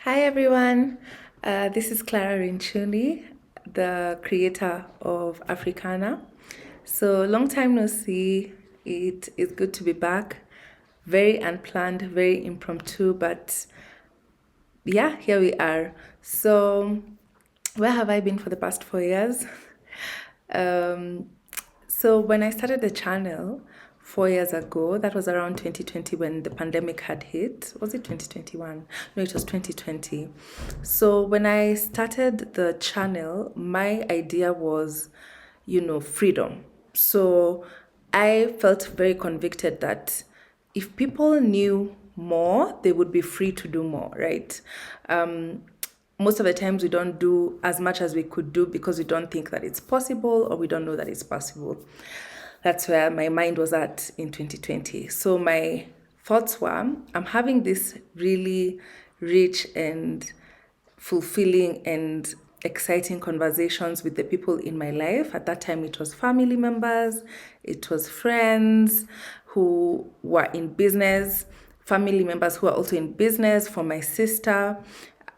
Hi everyone, this is Clara Rinchuni, the creator of aFREEcanah. So long time no see. It is good to be back. Very unplanned, very impromptu, but yeah, here we are. So where have I been for the past 4 years? Um, so when I started the channel 4 years ago, that was around 2020 when the pandemic had hit. Was it 2021? No, it was 2020. So when I started the channel, my idea was, freedom. So I felt very convicted that if people knew more, they would be free to do more, right? Most of the times we don't do as much as we could do because we don't think that it's possible or we don't know that it's possible. That's where my mind was at in 2020. So my thoughts were, I'm having this really rich and fulfilling and exciting conversations with the people in my life. At that time, it was family members, it was friends who were in business, family members who are also in business. For my sister,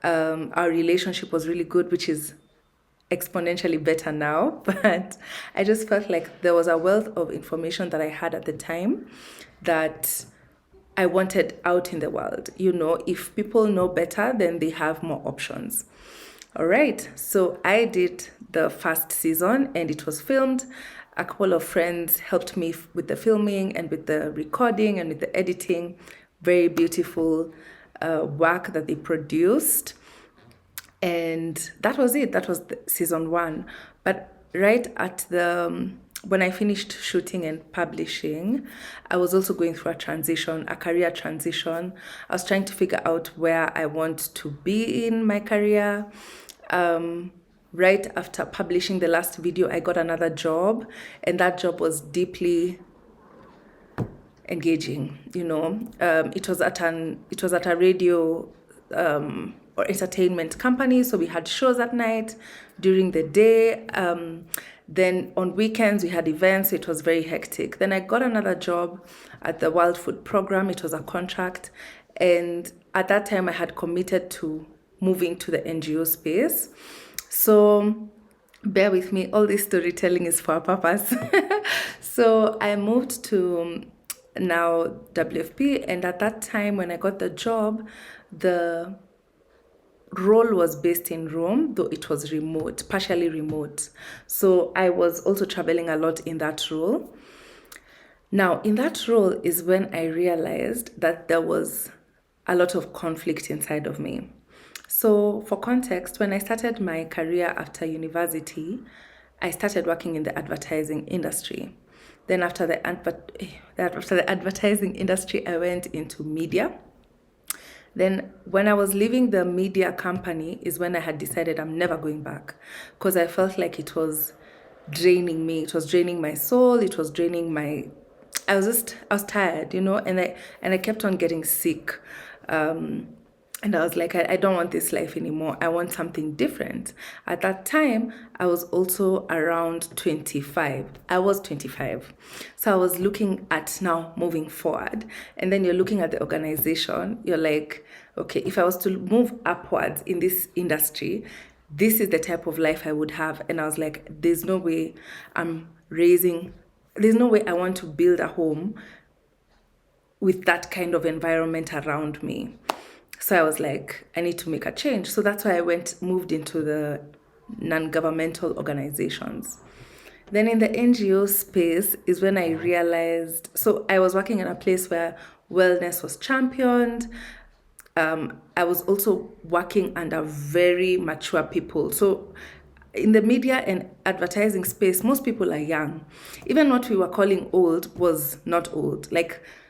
our relationship was really good, which is exponentially better now. But I just felt like there was a wealth of information that I had at the time that I wanted out in the world. If people know better, then they have more options. All right, so I did the first season and it was filmed. A couple of friends helped me with the filming and with the recording and with the editing. Very beautiful work that they produced. And that was it. That was season one. But right at when I finished shooting and publishing, I was also going through a transition, a career transition. I was trying to figure out where I want to be in my career. Right after publishing the last video, I got another job, and that job was deeply engaging. It was at a radio or entertainment company, so we had shows at night, during the day. Then on weekends we had events, so it was very hectic. Then I got another job at the World Food Program. It was a contract, and at that time I had committed to moving to the NGO space. So bear with me, all this storytelling is for a purpose. So I moved to now WFP, and at that time when I got the job, the role was based in Rome, though it was remote, partially remote. So I was also traveling a lot in that role. Now, in that role is when I realized that there was a lot of conflict inside of me. So, for context, when I started my career after university, I started working in the advertising industry. Then, after the advertising industry, I went into media. Then, when I was leaving the media company, is when I had decided I'm never going back because I felt like it was draining me. It was draining my soul. It was draining my. I was tired, and I kept on getting sick. And I was like, I don't want this life anymore. I want something different. At that time, I was also around 25. I was 25. So I was looking at now moving forward. And then you're looking at the organization. You're like, okay, if I was to move upwards in this industry, this is the type of life I would have. And I was like, there's no way I want to build a home with that kind of environment around me. So I was like, I need to make a change. So that's why I moved into the non-governmental organizations. Then in the NGO space is when I realized, so I was working in a place where wellness was championed. I was also working under very mature people. So in the media and advertising space, most people are young. Even what we were calling old was not old.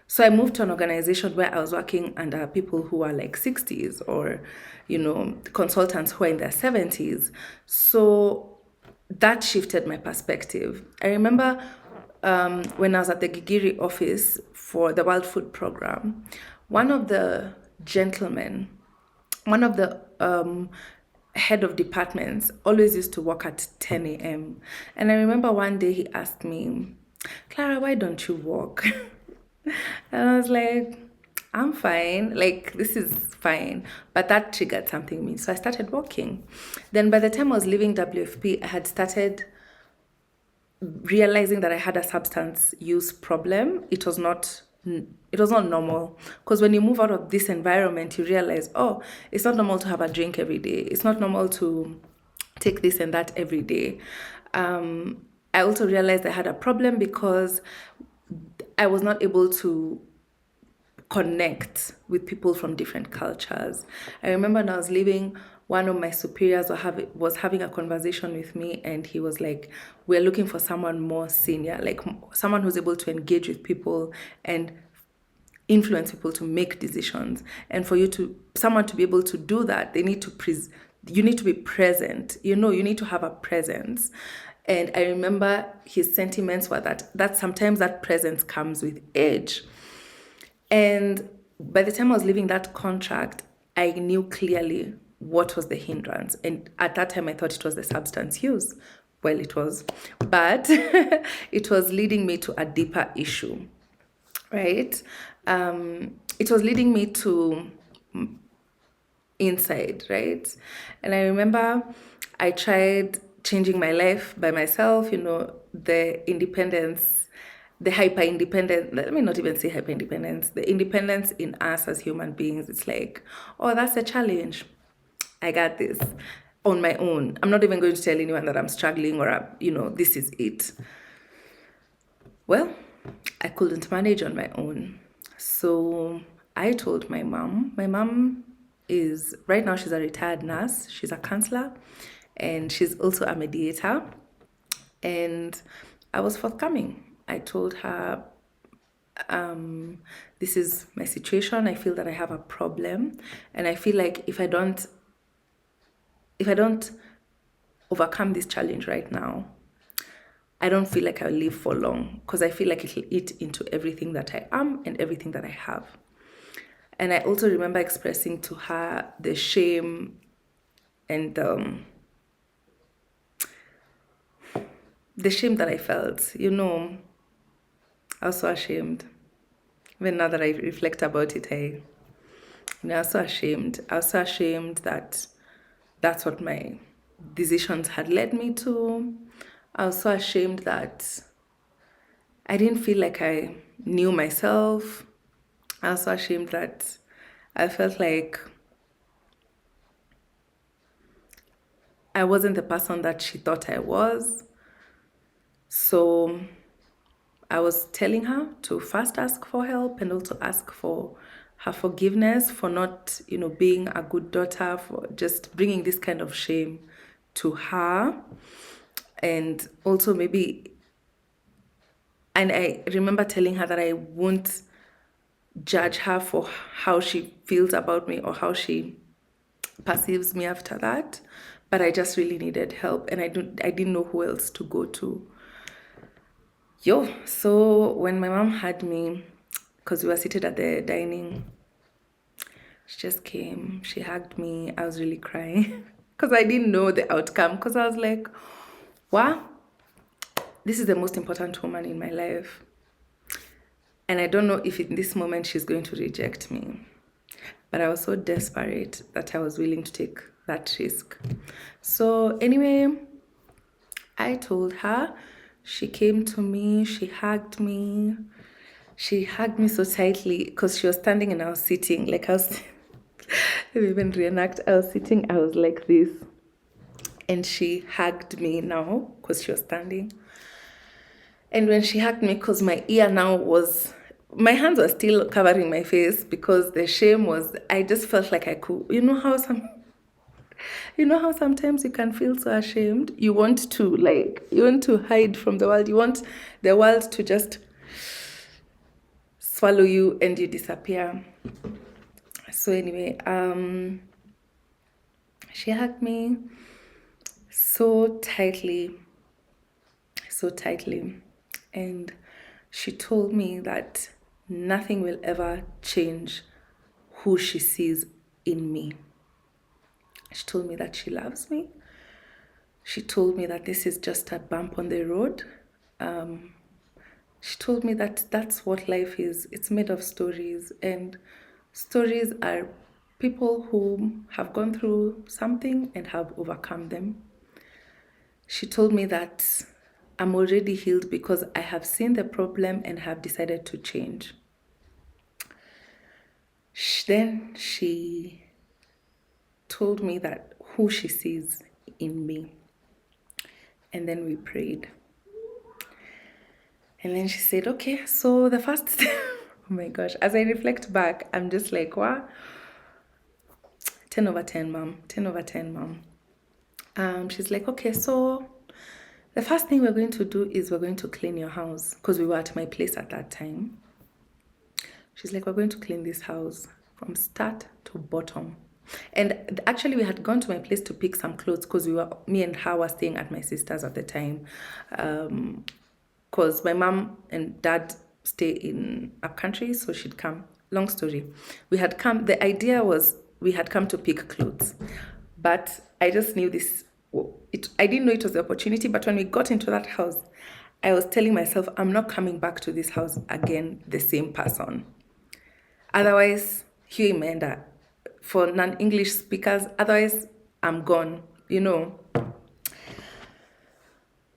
So I moved to an organization where I was working under people who are like 60s or, consultants who are in their 70s. So that shifted my perspective. I remember when I was at the Gigiri office for the World Food Program, one of the gentlemen, one of the head of departments always used to work at 10 a.m. And I remember one day he asked me, Clara, why don't you work? And I was like, I'm fine. Like, this is fine. But that triggered something in me. So I started walking. Then by the time I was leaving WFP, I had started realizing that I had a substance use problem. It was not normal, because when you move out of this environment, you realize, oh, it's not normal to have a drink every day. It's not normal to take this and that every day. I also realized I had a problem because I was not able to connect with people from different cultures. I remember when I was leaving, one of my superiors was having a conversation with me, and he was like, we're looking for someone more senior, like someone who's able to engage with people and influence people to make decisions. And for someone to be able to do that, you need to be present. You need to have a presence. And I remember his sentiments were that sometimes that presence comes with age. And by the time I was leaving that contract, I knew clearly what was the hindrance. And at that time, I thought it was the substance use. Well, it was. But it was leading me to a deeper issue, right? It was leading me to inside, right? And I remember I tried changing my life by myself, the independence, the hyper independence. Let me not even say hyper independence, the independence in us as human beings. It's like, oh, that's a challenge. I got this on my own. I'm not even going to tell anyone that I'm struggling or, this is it. Well, I couldn't manage on my own. So I told my mom. My mom right now, she's a retired nurse. She's a counselor, and she's also a mediator. And I was forthcoming. I told her, this is my situation. I feel that I have a problem. And I feel like if I don't overcome this challenge right now, I don't feel like I'll live for long, because I feel like it'll eat into everything that I am and everything that I have. And I also remember expressing to her the shame and the shame that I felt. I was so ashamed. Even now that I reflect about it, I was so ashamed. I was so ashamed that that's what my decisions had led me to. I was so ashamed that I didn't feel like I knew myself. I was so ashamed that I felt like I wasn't the person that she thought I was. So I was telling her to first ask for help and also ask for her forgiveness for not, being a good daughter, for just bringing this kind of shame to her. And also and I remember telling her that I won't judge her for how she feels about me or how she perceives me after that, but I just really needed help, and I didn't know who else to go to. So when my mom had me, because we were seated at the dining, she just came, she hugged me. I was really crying because I didn't know the outcome, because I was like, wow, this is the most important woman in my life, and I don't know if in this moment she's going to reject me. But I was so desperate that I was willing to take that risk. So anyway, I told her. She came to me, she hugged me. She hugged me so tightly because she was standing and I was sitting. Like I was, let me even reenact. I was sitting, I was like this. And she hugged me now because she was standing. And when she hugged me, because my ear now my hands were still covering my face because the shame was, I just felt like I could, how sometimes you can feel so ashamed. You want to hide from the world. You want the world to just swallow you and you disappear. So anyway, she hugged me so tightly, and she told me that nothing will ever change who she sees in me. She told me that she loves me. She told me that this is just a bump on the road. She told me that that's what life is. It's made of stories, and Stories are people who have gone through something and have overcome them. She told me that I'm already healed because I have seen the problem and have decided to change. Then she told me that who she sees in me. And then we prayed. And then she said, okay, so the first step, oh my gosh, as I reflect back, I'm just like, wow, 10 over 10, mom, 10 over 10, mom. She's like, okay, so the first thing we're going to do is we're going to clean your house, because we were at my place at that time. She's like, we're going to clean this house from start to bottom. And actually, we had gone to my place to pick some clothes because me and her were staying at my sister's at the time. Because my mom and dad stay in a country, so she'd come. Long story. We had come, the idea was we had come to pick clothes. But I just knew this, I didn't know it was the opportunity, but when we got into that house, I was telling myself, I'm not coming back to this house again, the same person. Otherwise, here Amanda, for non-English speakers, otherwise I'm gone,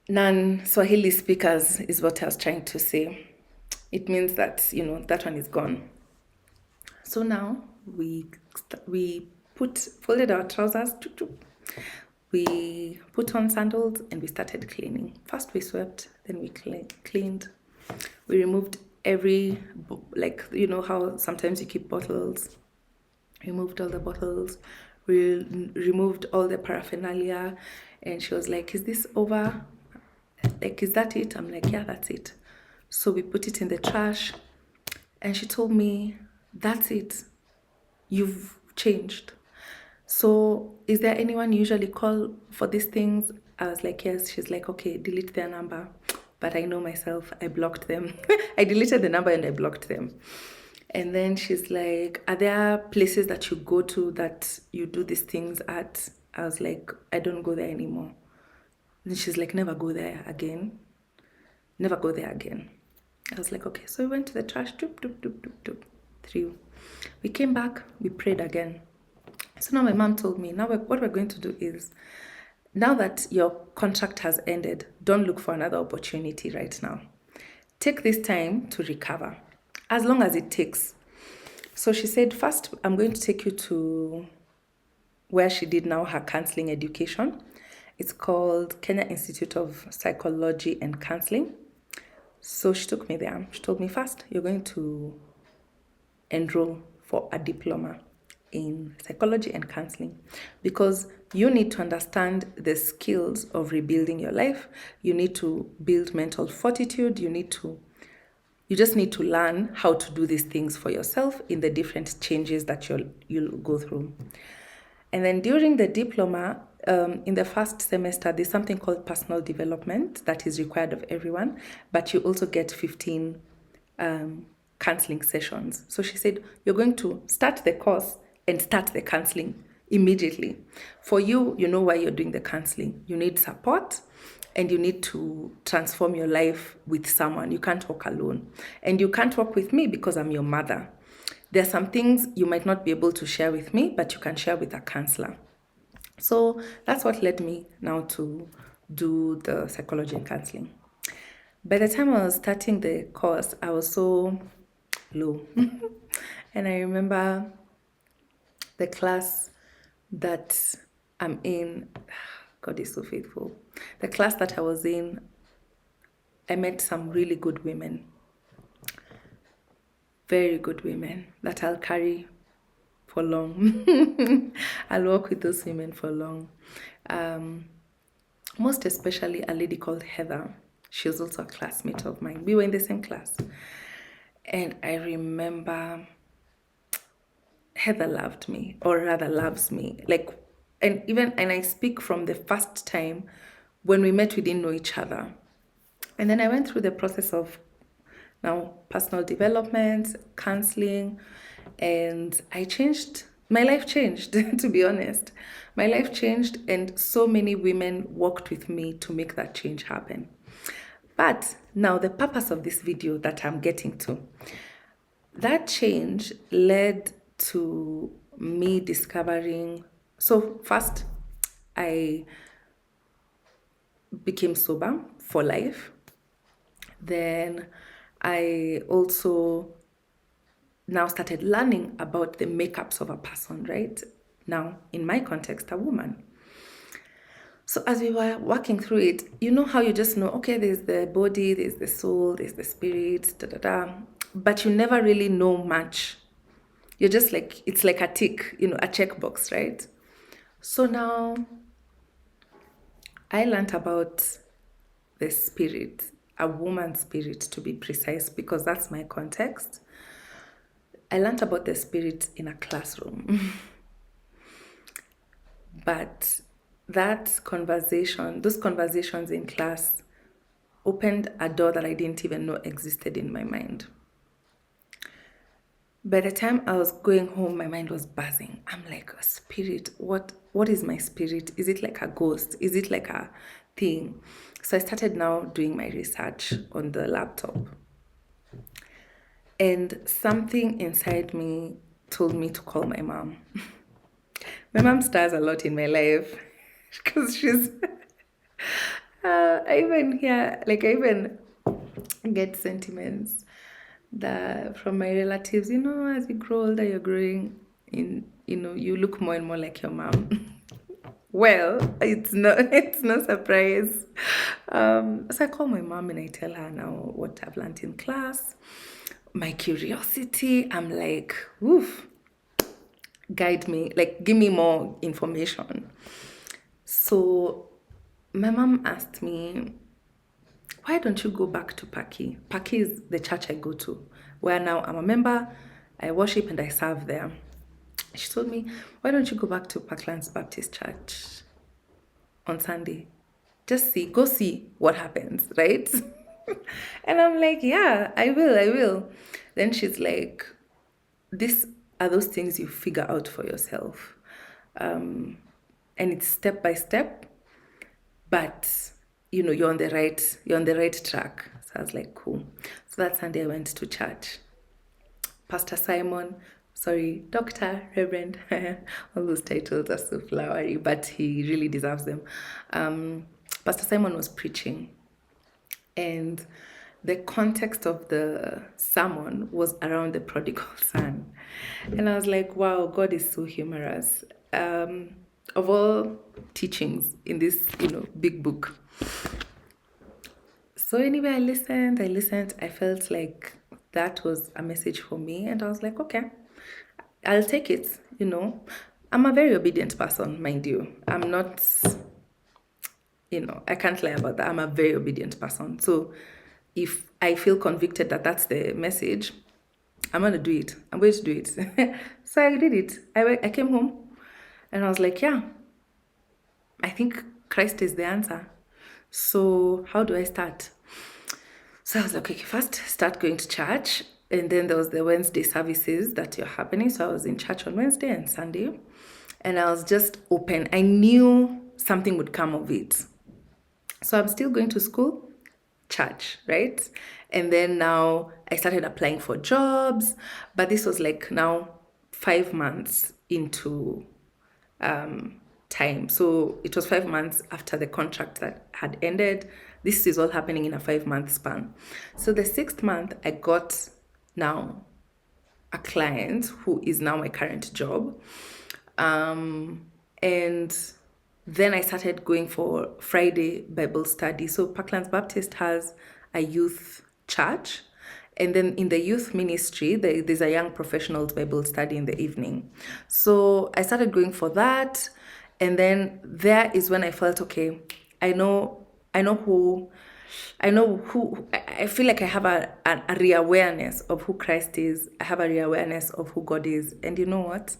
Non-Swahili speakers is what I was trying to say. It means that, that one is gone. So now we folded our trousers, we put on sandals, and we started cleaning. First we swept, then we cleaned. We removed every, how sometimes you keep bottles. Removed all the bottles. We removed all the paraphernalia. And she was like, is this over? Like, is that it? I'm like, yeah, that's it. So we put it in the trash. And she told me, that's it. You've changed. So is there anyone you usually call for these things? I was like, yes. She's like, okay, delete their number. But I know myself, I blocked them. I deleted the number and I blocked them. And then she's like, are there places that you go to that you do these things at? I was like, I don't go there anymore. And she's like, never go there again. Never go there again. I was like, okay. So we went to the trash, threw. We came back, we prayed again. So now my mom told me, now what we're going to do is, now that your contract has ended, don't look for another opportunity right now. Take this time to recover, as long as it takes. So she said, first, I'm going to take you to where she did now her counseling education. It's called Kenya Institute of Psychology and Counseling. So she took me there. She told me, first, you're going to enroll for a diploma in psychology and counseling, because you need to understand the skills of rebuilding your life. You need to build mental fortitude. You just need to learn how to do these things for yourself in the different changes that you'll go through. And then during the diploma, in the first semester, there's something called personal development that is required of everyone, but you also get 15 counseling sessions. So she said, you're going to start the course and start the counseling immediately. For you, you know why you're doing the counseling. You need support and you need to transform your life with someone. You can't walk alone. And you can't walk with me because I'm your mother. There are some things you might not be able to share with me, but you can share with a counselor. So that's what led me now to do the psychology and counseling. By the time I was starting the course, I was so low. And I remember the class that I'm in, God is so faithful. The class that I was in, I met some really good women. Very good women that I'll carry for long. I'll work with those women for long. Most especially a lady called Heather. She was also a classmate of mine. We were in the same class. And I remember Heather loved me, or rather loves me. And I speak from the first time when we met, we didn't know each other. And then I went through the process of now personal development, counseling, and my life changed, to be honest. My life changed, and so many women worked with me to make that change happen. But now the purpose of this video that I'm getting to, that change led to me discovering. So first, I became sober for life. Then I also now started learning about the makeups of a person, right? Now, in my context, a woman. So as we were working through it, you know how you just know, okay, there's the body, there's the soul, there's the spirit, da da da. But you never really know much. You're just like, it's like a tick, a checkbox, right? So now I learned about the spirit, a woman's spirit to be precise, because that's my context. I learned about the spirit in a classroom. But those conversations in class opened a door that I didn't even know existed in my mind. By the time I was going home, my mind was buzzing. I'm like, a spirit, what is my spirit? Is it like a ghost? Is it like a thing? So I started now doing my research on the laptop. And something inside me told me to call my mom. My mom stars a lot in my life because she's I even get sentiments from my relatives. As you grow older, you're growing you look more and more like your mom. Well, it's no surprise. So I call my mom and I tell her now what I've learned in class. My curiosity, I'm like, woof, guide me, like give me more information. So my mom asked me, why don't you go back to Paki? Paki is the church I go to, where now I'm a member, I worship and I serve there. She told me, why don't you go back to Parklands Baptist Church on Sunday? Just go see what happens, right? And I'm like, yeah, I will. Then she's like, these are those things you figure out for yourself. And it's step by step, but you're on the right track. So I was like, cool. So that Sunday I went to church. Pastor Simon, Dr. Reverend, all those titles are so flowery, but he really deserves them. Pastor Simon was preaching, and the context of the sermon was around the prodigal son. And I was like, wow, God is so humorous. Of all teachings in this, big book. So anyway, I listened. I felt like that was a message for me. And I was like, okay, I'll take it. I'm a very obedient person, mind you. I'm not, I can't lie about that. I'm a very obedient person. So if I feel convicted that that's the message, I'm going to do it. I'm going to do it. So I did it. I came home and I was like, yeah, I think Christ is the answer. So how do I start? So I was like, okay, first start going to church. And then there was the Wednesday services that are happening. So I was in church on Wednesday and Sunday. And I was just open. I knew something would come of it. So I'm still going to school, church, right? And then now I started applying for jobs. But this was like now 5 months into time. So it was 5 months after the contract that had ended. This is all happening in a 5-month span. So the 6th month, I got now a client who is now my current job. And then I started going for Friday Bible study. So Parklands Baptist has a youth church. And then in the youth ministry, there's a young professionals Bible study in the evening. So I started going for that. And then there is when I felt, okay, I feel like I have a reawareness of who Christ is. I have a reawareness of who God is. And you know what?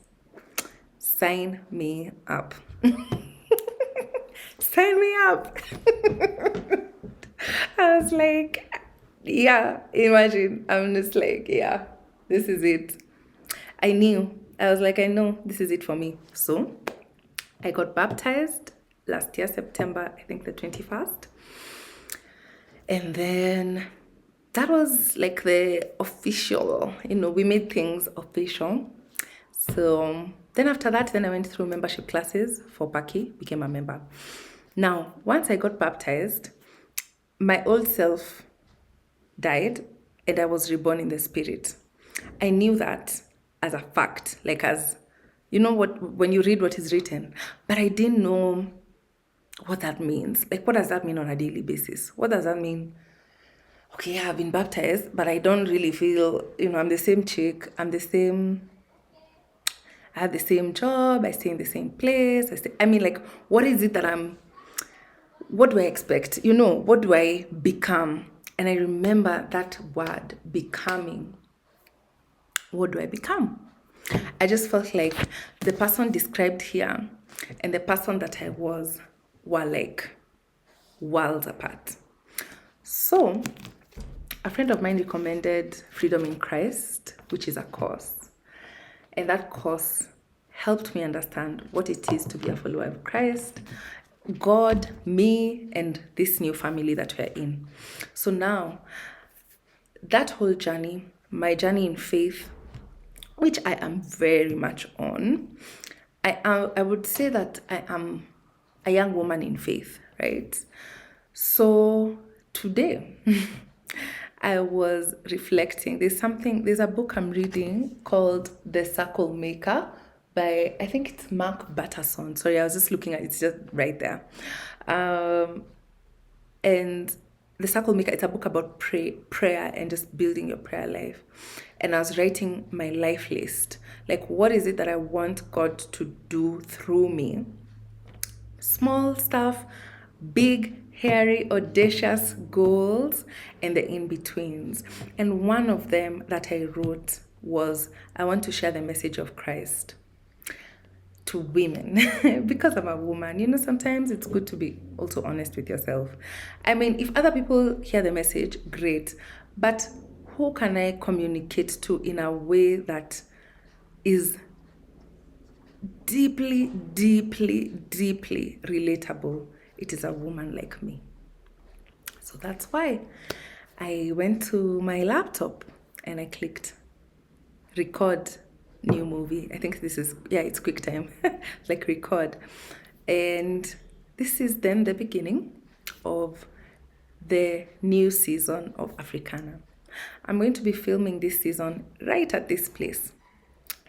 Sign me up. Sign me up. I was like, yeah, imagine. I'm just like, yeah, this is it. I was like, I know this is it for me. So I got baptized last year, September, I think the 21st. And then that was like the official, we made things official. So then after that, then I went through membership classes for Paki, became a member. Now, once I got baptized, my old self died and I was reborn in the spirit. I knew that as a fact, like as, you know what, when you read what is written, but I didn't know what that means. Like, what does that mean on a daily basis? What does that mean? Okay, yeah, I've been baptized, but I don't really feel, I'm the same chick, I have the same job, I stay in the same place. Like, what is it that what do I expect? What do I become? And I remember that word, becoming. What do I become? I just felt like the person described here and the person that I was were like worlds apart. So, a friend of mine recommended Freedom in Christ, which is a course. And that course helped me understand what it is to be a follower of Christ, God, me, and this new family that we're in. So now, that whole journey, my journey in faith, which I am very much on, I would say that I am a young woman in faith, right? So today, I was reflecting. There's a book I'm reading called The Circle Maker by, I think it's Mark Batterson. Sorry, I was just looking at it, it's just right there. And The Circle Maker, it's a book about prayer and just building your prayer life. And I was writing my life list. Like, what is it that I want God to do through me? Small stuff, big, hairy, audacious goals, and the in-betweens. And one of them that I wrote was, I want to share the message of Christ to women because I'm a woman. Sometimes it's good to be also honest with yourself. If other people hear the message, great. But who can I communicate to in a way that is deeply, deeply, deeply relatable? It is a woman like me. So that's why I went to my laptop and I clicked record new movie. I think this is, it's QuickTime, like record. And this is then the beginning of the new season of aFREEcanah. I'm going to be filming this season right at this place.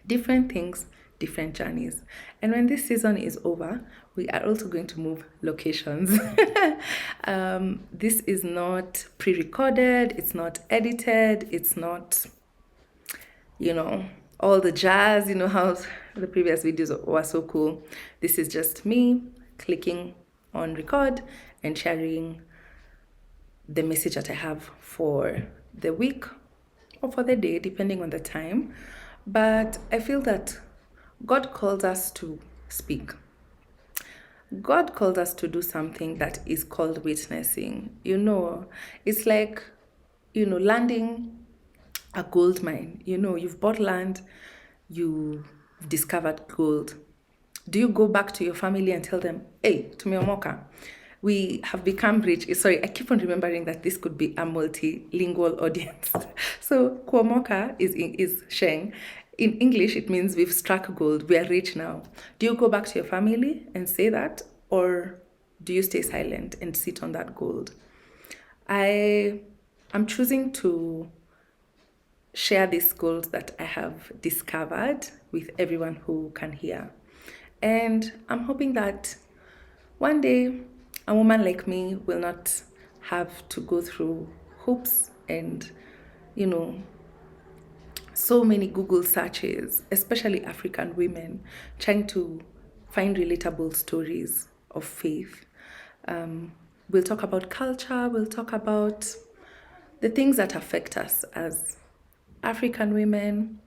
Different things, different journeys. And when this season is over, we are also going to move locations. This is not pre-recorded, it's not edited, it's not, all the jazz, how the previous videos were so cool. This is just me clicking on record and sharing the message that I have for the week or for the day, depending on the time. But I feel that God calls us to speak. God calls us to do something that is called witnessing. It's like, landing a gold mine. You've bought land, you discovered gold. Do you go back to your family and tell them, hey, tumeomoka, we have become rich? Sorry, I keep on remembering that this could be a multilingual audience. So kuomoka is sheng. In English, it means we've struck gold, we are rich now. Do you go back to your family and say that? Or do you stay silent and sit on that gold? I'm choosing to share these goals that I have discovered with everyone who can hear. And I'm hoping that one day a woman like me will not have to go through hoops and, so many Google searches, especially African women, trying to find relatable stories of faith. We'll talk about culture, we'll talk about the things that affect us as African women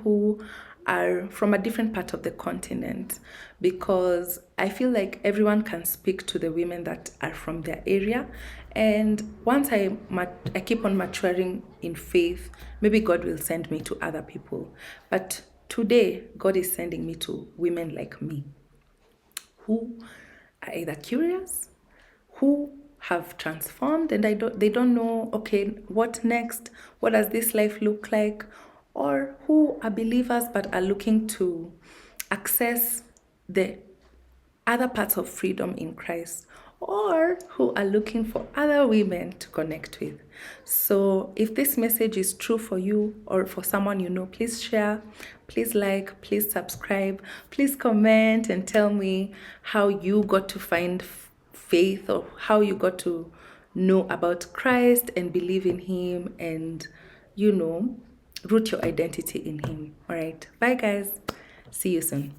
who are from a different part of the continent, because I feel like everyone can speak to the women that are from their area. And once I keep on maturing in faith, maybe God will send me to other people. But today, God is sending me to women like me who are either curious, who have transformed, and they don't know, okay, what next? What does this life look like? or who are believers but are looking to access the other parts of freedom in Christ, or who are looking for other women to connect with. So if this message is true for you or for someone you know, please share, please like, please subscribe, please comment and tell me how you got to find faith, or how you got to know about Christ and believe in him, and root your identity in him. All right, bye guys, see you soon.